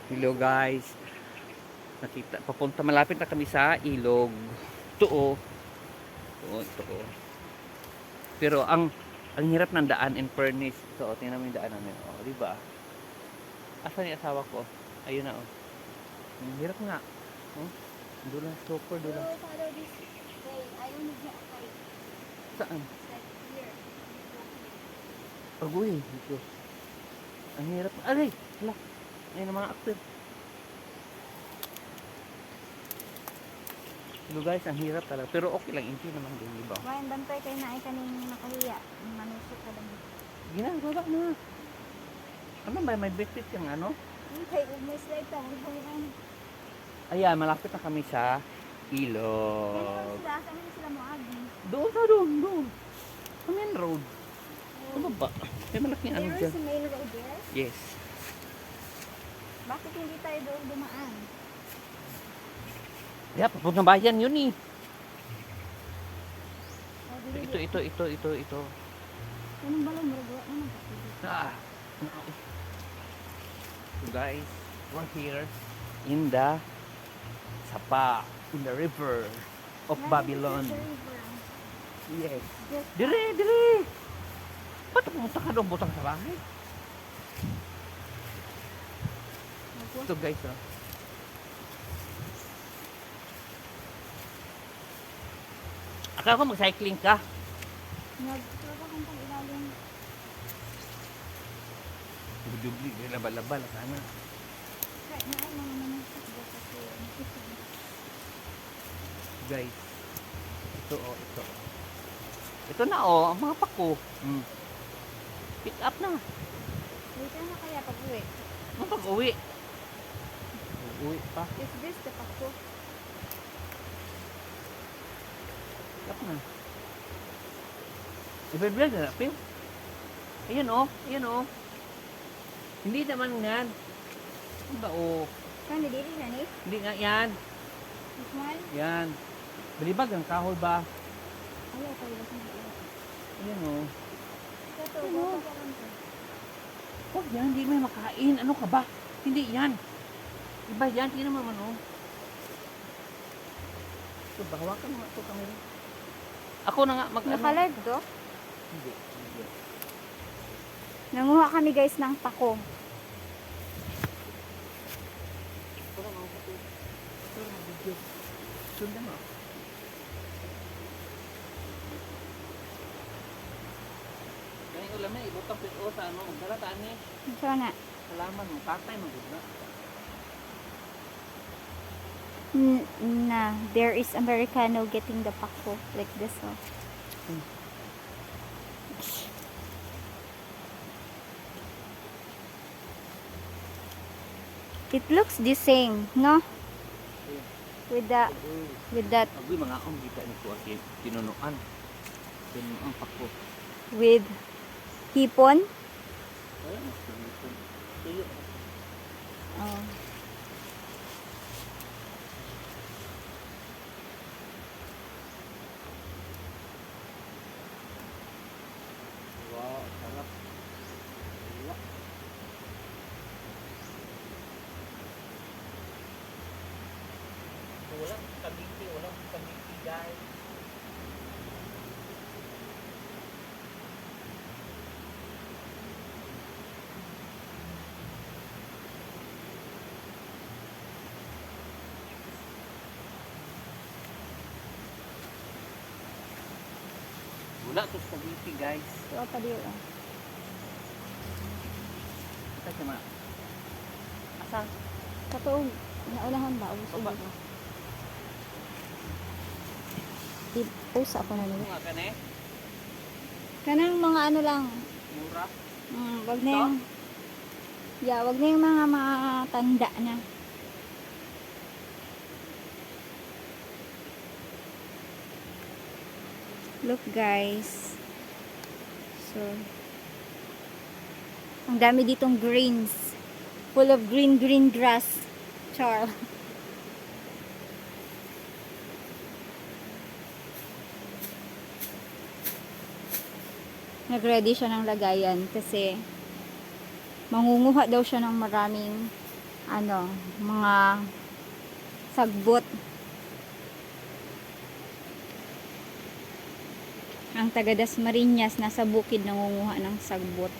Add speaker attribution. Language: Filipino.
Speaker 1: Hello guys. Nakita, papunta malapit na kami sa ilog. Ito oh. Ito oh. Pero ang hirap ng daan in fairness. Ito oh, tingnan mo yung daan namin. Oh, di ba? Asan yung asawa ko? Ayun na oh. Ang hirap nga. Oh. Dulang super dulang.
Speaker 2: So, follow this way. I only get a kite.
Speaker 1: Saan?
Speaker 2: It's like here.
Speaker 1: Agoy. Dito. Ang hirap. Aray! Hala. Ayun ang mga actor. Hello guys, ang hirap talaga. Pero okay lang, hindi naman din, di ba?
Speaker 2: Wayan, bantay kayo na ay kaning nakahiya. Manusok ka lang.
Speaker 1: Ginagawa na. Ano ba, may bitbit yung ano?
Speaker 2: Okay, may slide pa. May
Speaker 1: Ayan, malapit na kami sa
Speaker 2: Kaya
Speaker 1: ilog.
Speaker 2: sila, saan sila mo agi?
Speaker 1: Doon na doon, doon. Sa main road. Ano ba? May malaking ano
Speaker 2: There
Speaker 1: dyan.
Speaker 2: is a main road there.
Speaker 1: Yes.
Speaker 2: Bakit hindi tayo doon dumaan?
Speaker 1: Yeah, papuntang bayan yun eh.
Speaker 2: Oh,
Speaker 1: Ito.
Speaker 2: Anong balon mo? Gawa naman.
Speaker 1: Ah. So guys, we're here in the Sapa, in the river of Babylon. Yes. Dire. Ba't pumunta ka doon? Butang sa bahay? Ito guys, oh. Akala ko mag-cycling ka.
Speaker 2: Nagtrabaho kang pang-ilalim.
Speaker 1: Dubli, laba-laba na sana.
Speaker 2: Kahit na ay mga manusok ba kasi.
Speaker 1: Guys, ito oh, ito. Ito na oh, ang mga pako. Pick up na.
Speaker 2: Wait na kaya pag-uwi.
Speaker 1: Ang pag-uwi. Uwi pa.
Speaker 2: Is this the pako?
Speaker 1: Pick up na. I-vlog na napin. Ayan oh, ayan oh. Hindi naman nga. Ano ba oh?
Speaker 2: Kan dili na ni?
Speaker 1: Hindi nga yan.
Speaker 2: This one?
Speaker 1: Yan. Balibag ang kahoy ba?
Speaker 2: Ayaw tayo ba sa mga.
Speaker 1: Ayan oh.
Speaker 2: Ito,
Speaker 1: Ano?
Speaker 2: baka ka lang to.
Speaker 1: Huwag yan, hindi may makain. Ano ka ba? Hindi yan. Iba yan, hindi naman ano. Ito, bahawakan mo nga ito camera. Ako na nga mag
Speaker 2: Naka-live to?
Speaker 1: Hindi.
Speaker 2: Nanguha kami guys ng pako.
Speaker 1: Ito na mga ito. Ito na mga video. Sundan mo. Ganyan ulam na, ibutang pito sa ano. Dala tani.
Speaker 2: So na.
Speaker 1: Salaman mo, patay mo. Gud na.
Speaker 2: Na, there is Americano getting the pako like this oh. It looks the same, no? With that
Speaker 1: Agoy mga ang kita ni ko aki tinunuan. Tinunuan pako.
Speaker 2: with hipon.
Speaker 1: Ayun, tuyo.
Speaker 2: Oh.
Speaker 1: Wow, sarap. Wala. Walang kabiti guys. Wala to sa kabiti guys.
Speaker 2: So pa diyo. Oh.
Speaker 1: Ito siya ma. Asa?
Speaker 2: Katuog naulahan ba ubos
Speaker 1: Oba.
Speaker 2: ba? I-post ako na
Speaker 1: Ano
Speaker 2: nila.
Speaker 1: nga ka ne?
Speaker 2: Kanang mga ano lang.
Speaker 1: Mura?
Speaker 2: Wag na yung wag na yung mga tanda na. Look guys. So, ang dami ditong greens. Full of green grass. Char. Nag-ready siya ng lagayan kasi mangunguha daw siya ng maraming ano, mga sagbot. Ang taga Dasmariñas nasa bukid nangunguha ng sagbot.